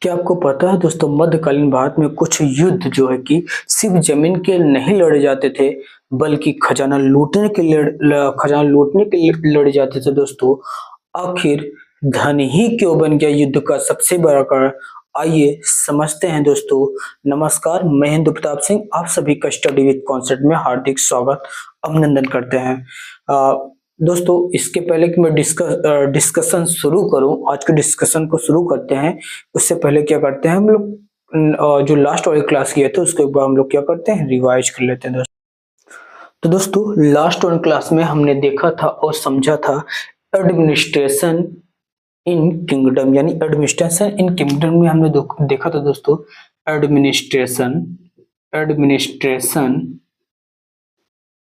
क्या आपको पता है दोस्तों, मध्यकालीन भारत में कुछ युद्ध जो है कि सिर्फ जमीन के नहीं लड़े जाते थे, बल्कि खजाना लूटने के लिए लड़े जाते थे दोस्तों। आखिर धन ही क्यों बन गया युद्ध का सबसे बड़ा कारण? आइए समझते हैं दोस्तों। नमस्कार, मैं हिंदू प्रताप सिंह आप सभी का स्टडी विद कॉन्सेप्ट में हार्दिक स्वागत अभिनंदन करते हैं। दोस्तों, इसके पहले कि मैं डिस्कशन शुरू करूं, आज के डिस्कशन को शुरू करते हैं। उससे पहले क्या करते हैं हम लोग, जो लास्ट वाली क्लास किए थे उसके बाद हम लोग क्या करते हैं, रिवाइज कर लेते हैं दोस्तों। तो दोस्तों, लास्ट वन क्लास में हमने देखा था और समझा था एडमिनिस्ट्रेशन इन किंगडम, यानी एडमिनिस्ट्रेशन इन किंगडम में हमने देखा था दोस्तों, administration administration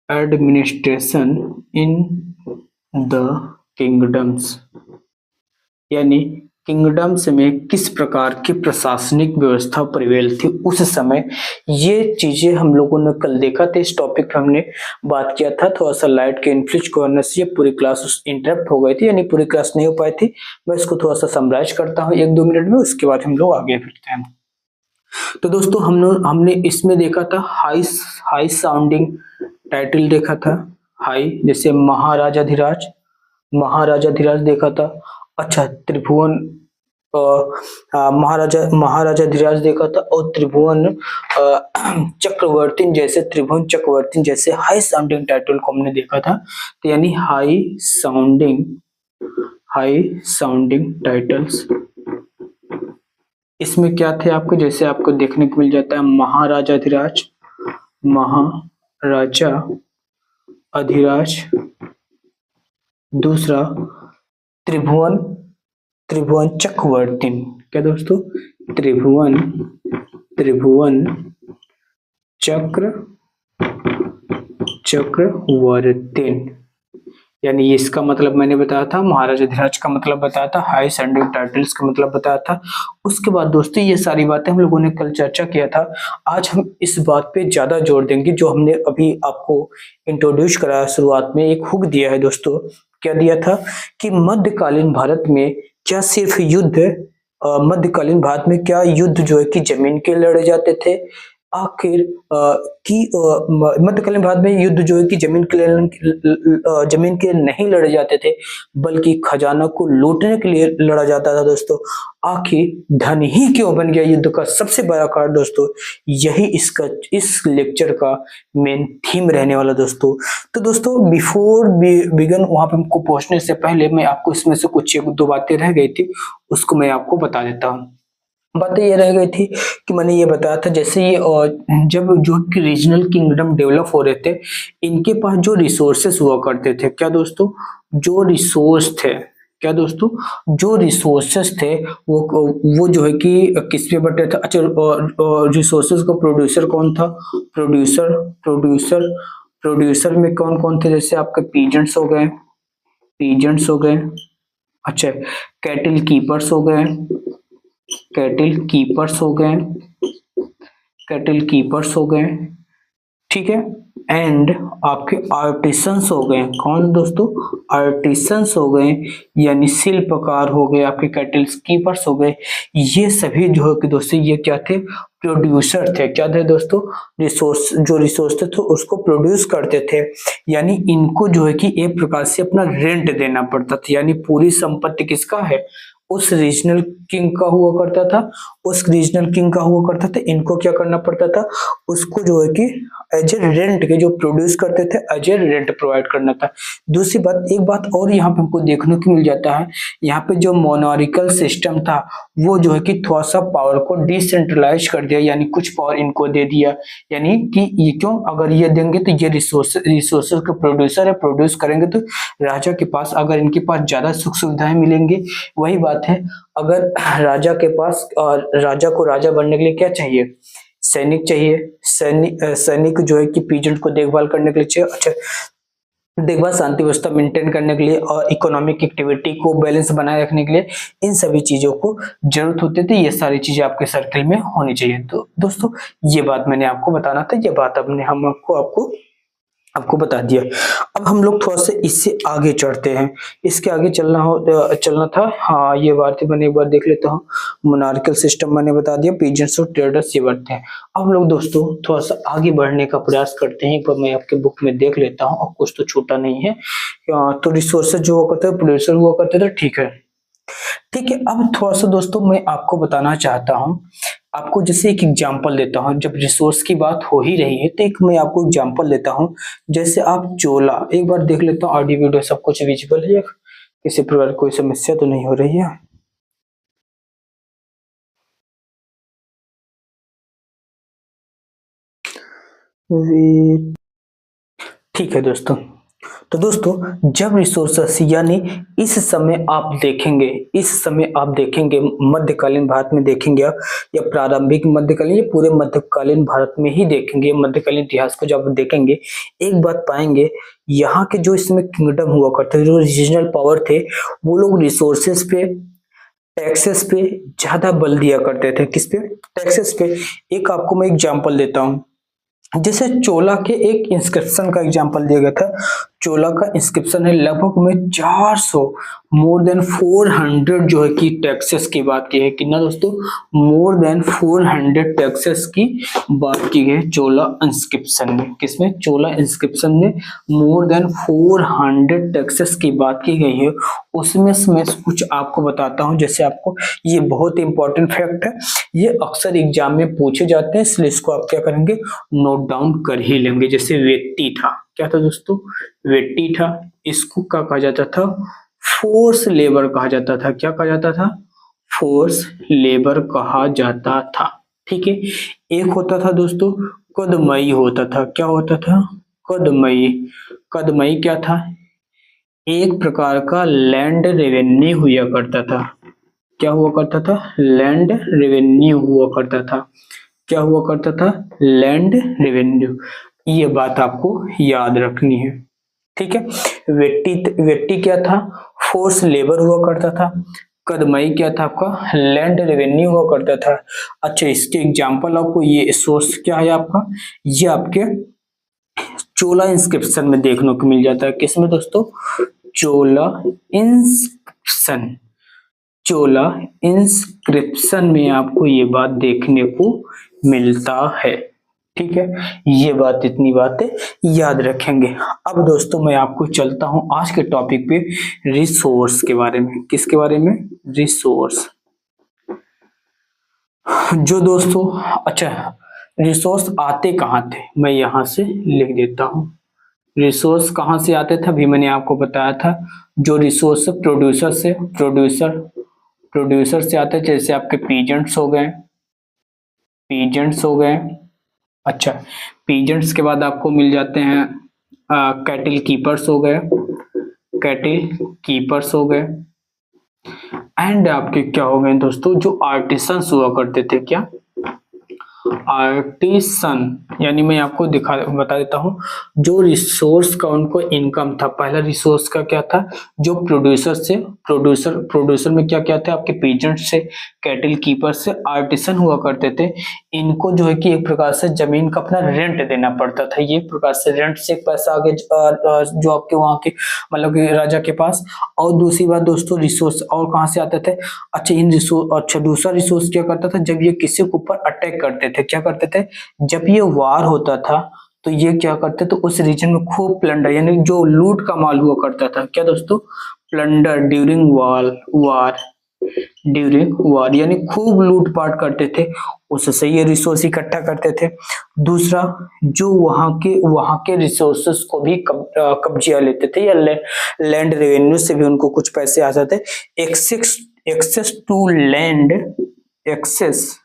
administration in the kingdoms, यानी किंगडम्स में किस प्रकार की प्रशासनिक व्यवस्था प्रिवेल थी उस समय। ये चीजें हम लोगों ने कल देखा था, इस टॉपिक पे हमने बात किया था। थोड़ा सा लाइट के इन्फ्लुएंस को वजह से पूरी क्लास इंटरप्ट हो गई थी, यानी पूरी क्लास नहीं हो पाई थी। मैं इसको थोड़ा सा समराइज करता हूँ 1-2 मिनट में, उसके बाद हम लोग आगे बढ़ते हैं। तो दोस्तों, हमने इसमें देखा था हाई साउंडिंग टाइटल देखा था। हाई जैसे महाराजाधिराज देखा था। अच्छा, त्रिभुवन महाराजाधिराज देखा था। और त्रिभुवन चक्रवर्ती जैसे हाई साउंडिंग टाइटल को हमने देखा था। तो यानी हाई साउंडिंग टाइटल्स इसमें क्या थे आपको, जैसे आपको देखने को मिल जाता है महाराजाधिराज, दूसरा त्रिभुवन चक्रवर्ती। क्या दोस्तों, त्रिभुवन चक्रवर्ती, यानी इसका मतलब मैंने बताया था, महाराजाधिराज का मतलब बताया था, हाई साउंडिंग टाइटल्स का मतलब बताया था। उसके बाद दोस्तों, ये सारी बातें हम लोगों ने कल चर्चा किया था। आज हम इस बात पे ज्यादा जोर देंगे जो हमने अभी आपको इंट्रोड्यूस कराया शुरुआत में, एक हुक दिया है दोस्तों। क्या दिया था कि मध्यकालीन भारत में क्या सिर्फ मध्यकालीन भारत में क्या युद्ध जो है कि जमीन के लड़े जाते थे? आखिर मध्यकालीन भारत में युद्ध जो है कि जमीन के नहीं लड़े जाते थे, बल्कि खजाना को लूटने के लिए लड़ा जाता था दोस्तों। आखिर धन ही क्यों बन गया युद्ध का सबसे बड़ा कारण दोस्तों? यही इस लेक्चर का मेन थीम रहने वाला दोस्तों। तो दोस्तों, बिफोर बिगन वहां पे हमको पहुंचने से पहले मैं आपको इसमें से कुछ 1-2 बातें रह गई थी, उसको मैं आपको बता देता हूँ। बातें ये रह गई थी कि मैंने ये बताया था, जैसे ये जब जो कि रीजनल किंगडम डेवलप हो रहे थे, इनके पास जो रिसोर्सेस हुआ करते थे, क्या दोस्तों, जो रिसोर्सेस थे वो जो है कि किस पे बटे थे। अच्छा, रिसोर्सेस का प्रोड्यूसर कौन था? प्रोड्यूसर में कौन कौन थे? जैसे आपके पीजेंट्स हो गए। अच्छा, कैटल कीपर्स हो गए, ठीक है। एंड आपके आर्टिसंस हो गए, कौन दोस्तों? आर्टिसंस हो गए, यानी शिल्पकार हो गए, आपके कैटल कीपर्स हो गए। ये सभी जो है कि दोस्तों, ये क्या थे? प्रोड्यूसर थे। क्या थे दोस्तों? रिसोर्स थे तो उसको प्रोड्यूस करते थे। यानी इनको जो है कि एक प्रकार से अपना रेंट देना पड़ता था, यानी पूरी संपत्ति किसका है? उस रीजनल किंग का हुआ करता था। इनको क्या करना पड़ता था? उसको जो है कि एज ए रेंट के जो प्रोड्यूस करते थे, एज ए रेंट प्रोवाइड करना था। दूसरी बात, एक बात और यहाँ पे हमको देखने को मिल जाता है, यहाँ पे जो मोनार्किकल सिस्टम था वो जो है कि थोड़ा सा पावर को डिसेंट्रलाइज कर दिया, यानी कुछ पावर इनको दे दिया। यानी कि ये क्यों? अगर ये देंगे तो ये रिसोर्सेज के प्रोड्यूसर है, प्रोड्यूस करेंगे तो राजा के पास, अगर इनके पास ज्यादा सुख सुविधाएं मिलेंगी। वही बात है, अगर राजा के पास, राजा को राजा बनने के लिए क्या चाहिए? सैनिक चाहिए। सैनिक जो है कि पीजेंट को देखभाल करने के लिए चाहिए। अच्छा, देखभाल, शांति व्यवस्था मेंटेन करने के लिए और इकोनॉमिक एक्टिविटी को बैलेंस बनाए रखने के लिए इन सभी चीजों को जरूरत होती थी। ये सारी चीजें आपके सर्कल में होनी चाहिए। तो दोस्तों, ये बात मैंने आपको बताना था, ये बात हमने आपको आपको बता दिया। अब हम लोग थोड़ा सा इससे आगे चढ़ते हैं। इसके आगे चलना था। हाँ, ये बातें मैंने एक बार देख लेता हूँ। मोनार्कियल सिस्टम मैंने बता दिया, पीजेंट्स और ट्रेडर्स ये बढ़ते हैं। अब हम लोग दोस्तों थोड़ा सा आगे बढ़ने का प्रयास करते हैं। एक बार मैं आपके बुक में देख लेता हूँ, और कुछ तो छूटा नहीं है। तो रिसोर्सेज जो हुआ करते थे, प्रोड्यूसर हुआ करते थे, ठीक है। ठीक है, अब थोड़ा सा दोस्तों मैं आपको बताना चाहता हूँ। आपको जैसे एक एग्जांपल देता हूँ, जब रिसोर्स की बात हो ही रही है तो एक मैं आपको एग्जांपल देता हूँ। जैसे आप चोला, एक बार देख लेता हूँ ऑडियो वीडियो सब कुछ विजिबल है, किसी प्रकार कोई समस्या तो नहीं हो रही है। ठीक है दोस्तों। तो दोस्तों जब रिसोर्सेस यानी इस समय आप देखेंगे, इस समय आप देखेंगे मध्यकालीन भारत में देखेंगे आप, या प्रारंभिक मध्यकालीन या पूरे मध्यकालीन भारत में ही देखेंगे, मध्यकालीन इतिहास को जब देखेंगे, एक बात पाएंगे, यहाँ के जो इसमें किंगडम हुआ करते थे, जो रीजनल पावर थे, वो लोग रिसोर्सेस पे, टैक्सेस पे ज्यादा बल दिया करते थे। किस पे? टैक्सेस पे। एक आपको मैं एग्जांपल देता हूँ। जैसे चोला के एक इंस्क्रिप्शन का एग्जांपल दिया गया था। चोला का इंस्क्रिप्शन है लगभग में 400, मोर देन 400 जो है कि टैक्सेस की बात की है। कितना दोस्तों? मोर देन 400 टैक्सेस की बात की है चोला इंस्क्रिप्शन में। किसमें? चोला इंस्क्रिप्शन में मोर देन 400 टैक्सेस की बात की गई है। उसमें से मैं कुछ आपको बताता हूँ। जैसे आपको ये बहुत इंपॉर्टेंट फैक्ट है, ये अक्सर एग्जाम में पूछे जाते हैं, इसलिए इसको आप क्या करेंगे? नोट डाउन कर ही लेंगे। जैसे वेट्टी था, क्या था दोस्तों? वेट्टी था। इसको क्या कहा जाता था? फोर्स लेबर कहा जाता था। क्या कहा जाता था? फोर्स लेबर कहा जाता था। ठीक है। एक होता था दोस्तों कदमई होता था। क्या होता था? कदमई। कदमई क्या था? एक प्रकार का लैंड रेवेन्यू हुआ करता था। क्या हुआ करता था? लैंड रेवेन्यू हुआ करता था। क्या हुआ करता था? Land revenue. ये बात आपको याद रखनी है। ठीक है। वेट्टी, वेट्टी क्या था? फोर्स लेबर हुआ करता था। कदमई क्या था? आपका लैंड रेवेन्यू हुआ करता था। अच्छा, इसके एग्जांपल आपको ये सोर्स क्या है आपका? ये आपके चोला इंस्क्रिप्शन में देखने को मिल जाता है। किसमें दोस्तों? चोला इंस्क्रिप्शन। चोला इंस्क्रिप्शन में आपको ये बात देखने को मिलता है। ठीक है, ये बात, इतनी बातें याद रखेंगे। अब दोस्तों मैं आपको चलता हूं आज के टॉपिक पे, रिसोर्स के बारे में। किसके बारे में? रिसोर्स। जो दोस्तों, अच्छा, रिसोर्स आते कहाँ थे, मैं यहां से लिख देता हूं। रिसोर्स कहाँ से आते थे? अभी मैंने आपको बताया था। जो रिसोर्स प्रोड्यूसर से, प्रोड्यूसर से आते हैं। जैसे आपके पीजेंट्स हो गए, पीजेंट्स हो गए। अच्छा, पीजेंट्स के बाद आपको मिल जाते हैं कैटिल कीपर्स हो गए, कैटिल कीपर्स हो गए। एंड आपके क्या हो गए दोस्तों? जो आर्टिसंस हुआ करते थे। क्या? आर्टिसन। यानी मैं आपको बता देता हूँ, जो रिसोर्स का उनको इनकम था। पहला रिसोर्स का क्या था? जो प्रोड्यूसर से, प्रोड्यूसर में क्या क्या थे? आपके पीजेंट से, कैटल कीपर से, आर्टिसन हुआ करते थे। इनको जो है कि एक प्रकार से जमीन का अपना रेंट देना पड़ता था। ये प्रकार से रेंट से पैसा आगे जो आपके वहां के मतलब कि राजा के पास। और दूसरी बात दोस्तों, रिसोर्स और कहाँ से आते थे? अच्छा, इन रिसोर्स, अच्छा, दूसरा रिसोर्स क्या करता था? जब ये किसी के ऊपर अटैक करते थे, क्या करते थे? जब ये वार होता था तो ये क्या करते? तो उस रीजन में खूब प्लंडर, यानी जो लूट का माल हुआ करता था। क्या दोस्तों? प्लंडर ड्यूरिंग वार, ड्यूरिंग वार, यानी खूब लूटपाट करते थे, उससे ये रिसोर्स इकट्ठा करते थे। दूसरा, जो वहां के रिसोर्सेस को भी कब्जा लेते थे, या लैंड रेवेन्यू से भी उनको कुछ पैसे आ जाते। Access access to land, access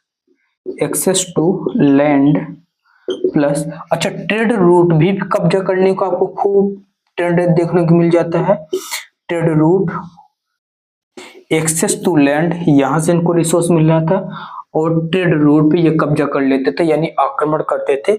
access to land plus, अच्छा, ट्रेड रूट भी कब्जा करने को आपको खूब ट्रेड देखने को मिल जाता है। Trade route, access to land, यहां से इनको रिसोर्स मिल रहा था, और ट्रेड रूट पे ये कब्जा कर लेते थे, यानी आक्रमण करते थे।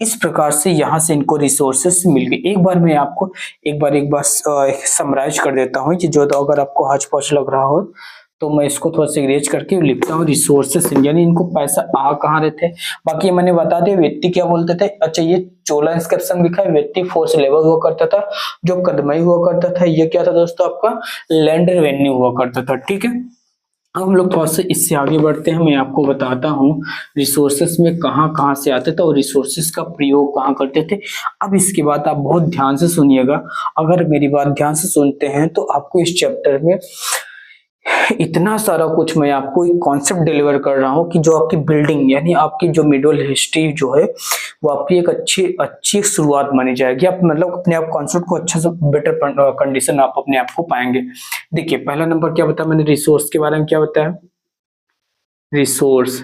इस प्रकार से यहाँ से इनको रिसोर्सेस मिल गए। एक बार मैं आपको एक बार समराइज कर देता हूँ, जो तो अगर आपको हौच पौच लग रहा हो तो मैं इसको थोड़ा सा इरेज करके लिखता हूँ। रिसोर्सेस यानी इनको पैसा आ कहाँ रहे थे। बाकी मैंने बता दिया व्यक्ति क्या बोलते थे। अच्छा, ये चोला इंस्क्रिप्शन लिखा है, व्यक्ति फोर्स लेवल हुआ करता था, जो कदमई हुआ करता था, ये क्या था दोस्तों आपका लैंड रेवेन्यू हुआ करता था। ठीक है, अब हम लोग थोड़ा सा इससे आगे बढ़ते हैं। मैं आपको बताता हूँ रिसोर्सेस में कहाँ कहाँ से आते थे और रिसोर्सेस का प्रयोग कहाँ करते थे। अब इसके बाद आप बहुत ध्यान से सुनिएगा, अगर मेरी बात ध्यान से सुनते हैं तो आपको इस चैप्टर में इतना सारा कुछ मैं आपको एक कॉन्सेप्ट डिलीवर कर रहा हूँ कि जो आपकी बिल्डिंग यानी आपकी जो मिडल हिस्ट्री जो है वो आपकी एक अच्छी अच्छी शुरुआत मानी जाएगी। आप मतलब अपने आप कॉन्सेप्ट को अच्छा से बेटर कंडीशन आप अपने आप को पाएंगे। देखिए पहला नंबर क्या बताया मैंने, रिसोर्स के बारे में क्या बताया, रिसोर्स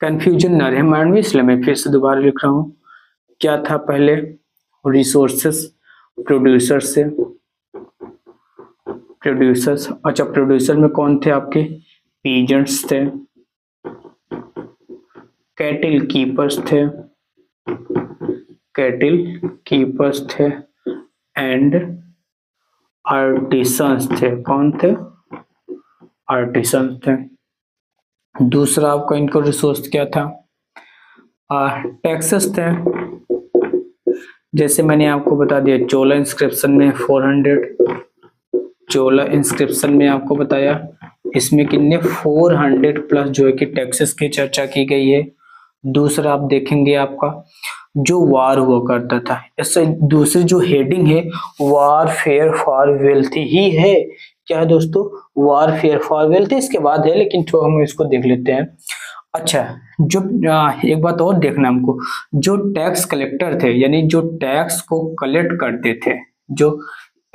कंफ्यूजन न रहे माइंड में, इसलिए मैं फिर से दोबारा लिख रहा हूँ। क्या था पहले, रिसोर्सेस प्रोड्यूसर से, प्रोड्यूसर्स, अच्छा प्रोड्यूसर में कौन थे आपके, पीजेंट्स थे, कैटिल कीपर्स थे, कैटिल कीपर्स थे एंड आर्टिसंस थे। कौन थे, आर्टिसंस थे। दूसरा आपका इनका रिसोर्स क्या था, टैक्सेस थे। जैसे मैंने आपको बता दिया चोला इंस्क्रिप्शन में 400, चोला इंस्क्रिप्शन में आपको बताया इसमें कितने 400 प्लस जो है कि टैक्सेस की चर्चा की गई है। दूसरा आप देखेंगे आपका जो वार हुआ करता था, इससे दूसरी जो हेडिंग है वार फेयर फॉर वेल्थ ही है। क्या है दोस्तों, वार फेयर फॉर वेल्थ इसके बाद है, लेकिन तो हम इसको देख लेते हैं। अच्छा जो एक बात और देखना हमको, जो टैक्स कलेक्टर थे यानी जो टैक्स को कलेक्ट करते थे, जो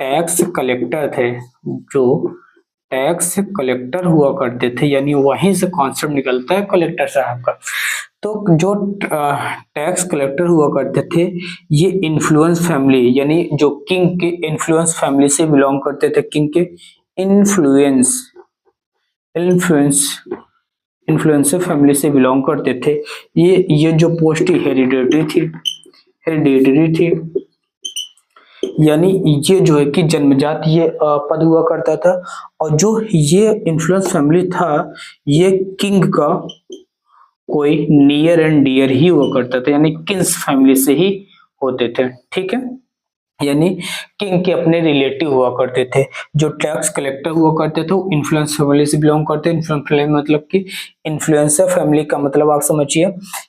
टैक्स कलेक्टर थे, जो टैक्स कलेक्टर हुआ करते थे, यानी वहीं से कॉन्सेप्ट निकलता है कलेक्टर साहब का। तो जो टैक्स कलेक्टर हुआ करते थे ये इन्फ्लुएंस फैमिली यानी जो किंग के इन्फ्लुएंस फैमिली से बिलोंग करते थे, किंग के इन्फ्लुएंस इन्फ्लुएंस इन्फ्लुएंसर फैमिली से बिलोंग करते थे। ये जो पोस्ट हेरिडेटरी थी, हेरिडेटरी थी, यानी ये जो है कि जन्मजात ये पद हुआ करता था। और जो ये इन्फ्लुएंस फैमिली था ये किंग का कोई नियर एंड डियर ही हुआ करता था, यानी किंग्स फैमिली से ही होते थे। ठीक है, यानी किंग के अपने रिलेटिव हुआ करते थे। जो टैक्स कलेक्टर हुआ करते थे वो इन्फ्लुएंस फैमिली से बिलोंग करते हैं। इन्फ्लुएंस फैमिली मतलब कि इन्फ्लुएंसर फैमिली का मतलब आप समझिए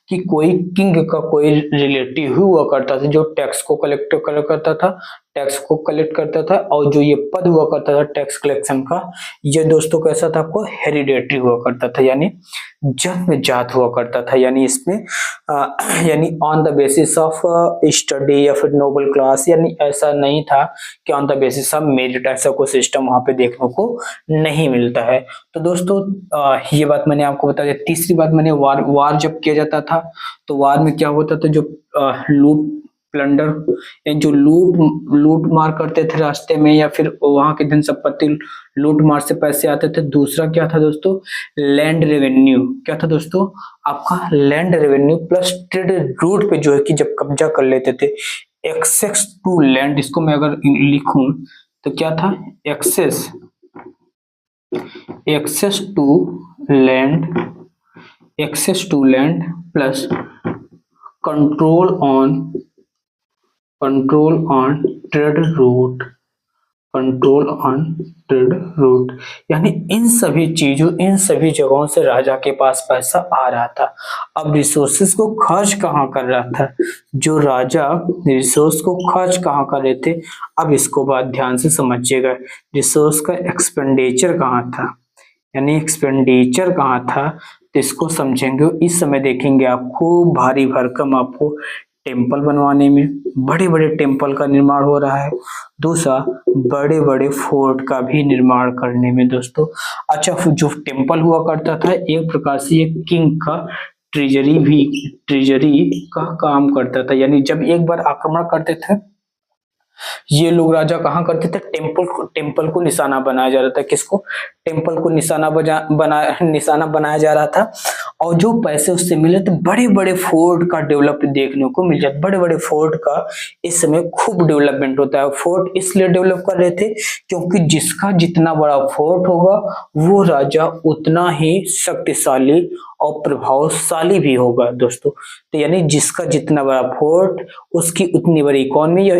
कि कोई किंग का कोई रिलेटिव हुआ करता था जो टैक्स को कलेक्ट करता था, टैक्स को कलेक्ट करता था। और जो ये पद हुआ करता था टैक्स कलेक्शन का, ये दोस्तों कैसा था आपको हेरिडेटरी हुआ करता था, यानी जन्मजात हुआ करता था। यानी इसमें यानी on the basis of study या फिर नोबल क्लास, यानी ऐसा नहीं था कि on the basis of merit, ऐसा कोई सिस्टम वहां पे देखने को नहीं मिलता है। तो दोस्तों ये बात मैंने आपको बता दिया। तीसरी बात मैंने वार जब किया जाता था तो वार में क्या होता था, जो लूट प्लंडर जो लूट मार करते थे रास्ते में या फिर वहां की धन संपत्ति लूट मार से पैसे आते थे। दूसरा क्या था दोस्तों, लैंड रेवेन्यू। क्या था दोस्तों आपका land revenue plus trade route पे जो है कि जब कब्जा कर लेते थे, एक्सेस टू लैंड, इसको मैं अगर लिखूं तो क्या था, access to land plus control on trade route, यानी इन सभी चीजों, इन सभी जगहों से राजा के पास पैसा आ रहा था। अब रिसोर्सेस को खर्च कहाँ कर रहा था, जो राजा रिसोर्स को खर्च कहाँ कर रहे थे, अब इसको बात ध्यान से समझिएगा। रिसोर्स का एक्सपेंडिचर कहाँ था, यानी एक्सपेंडिचर कहाँ था, तो इसको समझेंगे। इस समय देखेंगे आपको भारी भरकम आपको टेम्पल बनवाने में, बड़े बड़े टेम्पल का निर्माण हो रहा है। दूसरा बड़े बड़े फोर्ट का भी निर्माण करने में दोस्तों। अच्छा जो टेम्पल हुआ करता था एक प्रकार से ये किंग का ट्रेजरी का काम करता था, यानी जब एक बार आक्रमण करते थे ये लोग राजा कहाँ करते थे, टेम्पल को निशाना बनाया जा रहा था। किसको, टेम्पल को निशाना बनाया जा रहा था। और जो पैसे उससे मिले तो बड़े बड़े फोर्ट का डेवलप देखने को मिल जाता। बड़े बड़े फोर्ट का इस समय खूब डेवलपमेंट होता है। फोर्ट इसलिए डेवलप कर रहे थे क्योंकि जिसका जितना बड़ा फोर्ट होगा वो राजा उतना ही शक्तिशाली और प्रभावशाली भी होगा दोस्तों। तो यानी जिसका जितना बड़ा फोर्ट उसकी उतनी बड़ी इकोनॉमी या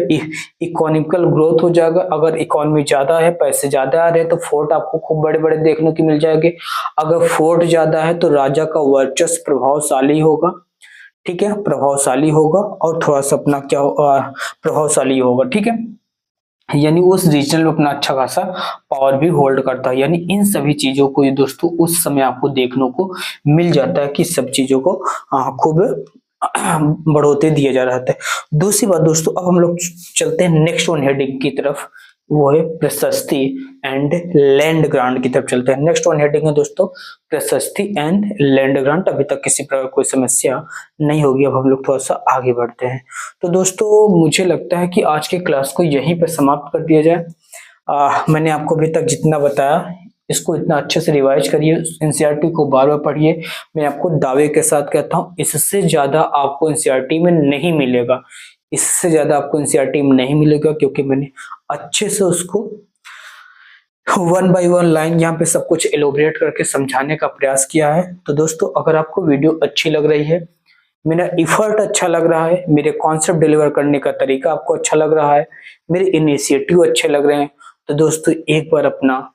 इकोनॉमिकल ग्रोथ हो जाएगा। अगर इकोनॉमी ज्यादा है, पैसे ज्यादा आ रहे हैं तो फोर्ट आपको खूब बड़े बड़े देखने को मिल जाएंगे। अगर फोर्ट ज्यादा है तो राजा का वर्चस्व प्रभावशाली होगा, ठीक है, प्रभावशाली होगा और थोड़ा सा अपना क्या प्रभावशाली होगा, ठीक है, यानी उस रीजन में अपना अच्छा खासा पावर भी होल्ड करता है। यानी इन सभी चीजों को ये दोस्तों उस समय आपको देखने को मिल जाता है कि सब चीजों को खूब बढ़ोतरी दिया जा रहा है। दूसरी बात दोस्तों, अब हम लोग चलते हैं नेक्स्ट वन हेडिंग की तरफ, वो है प्रशस्ति एंड लैंड ग्रांट की तरफ चलते हैं। नेक्स्ट वन हेडिंग है दोस्तों प्रशस्ति एंड लैंड ग्रांट। अभी तक किसी प्रकार कोई समस्या नहीं होगी। अब हम लोग थोड़ा सा आगे बढ़ते हैं। तो दोस्तों मुझे लगता है कि आज के क्लास को यहीं पर समाप्त कर दिया जाए। मैंने आपको अभी तक जितना बताया इसको इतना अच्छे से रिवाइज करिए, एनसीईआरटी को बार बार पढ़िए। मैं आपको दावे के साथ कहता हूँ इससे ज्यादा आपको एनसीईआरटी में नहीं मिलेगा, इससे ज्यादा आपको एनसीईआरटी में नहीं मिलेगा, क्योंकि मैंने अच्छे से उसको वन बाय वन लाइन यहाँ पे सब कुछ एलोबरेट करके समझाने का प्रयास किया है। तो दोस्तों अगर आपको वीडियो अच्छी लग रही है, मेरा इफर्ट अच्छा लग रहा है, मेरे कॉन्सेप्ट डिलीवर करने का तरीका आपको अच्छा लग रहा है, मेरे इनिशिएटिव अच्छे लग रहे हैं, तो दोस्तों एक बार अपना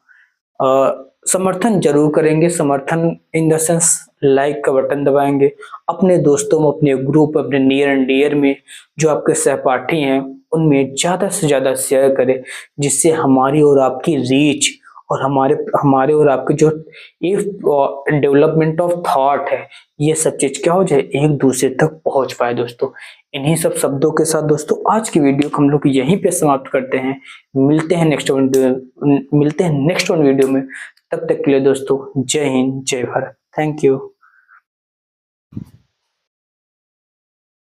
समर्थन जरूर करेंगे। समर्थन इन द सेंस लाइक का बटन दबाएंगे, अपने दोस्तों में, अपने ग्रुप, अपने नियर एंड डियर में जो आपके सहपाठी हैं उनमें ज्यादा से ज्यादा शेयर करें, जिससे हमारी और आपकी रीच और हमारे और आपके जो डेवलपमेंट ऑफ थॉट है ये सब चीज क्या हो जाए, एक दूसरे तक पहुंच पाए। दोस्तों इन्हीं सब शब्दों के साथ दोस्तों आज की वीडियो को हम लोग यहीं पे समाप्त करते हैं। मिलते हैं नेक्स्ट वन वीडियो में। तब तक के लिए दोस्तों जय हिंद, जय भारत, थैंक यू।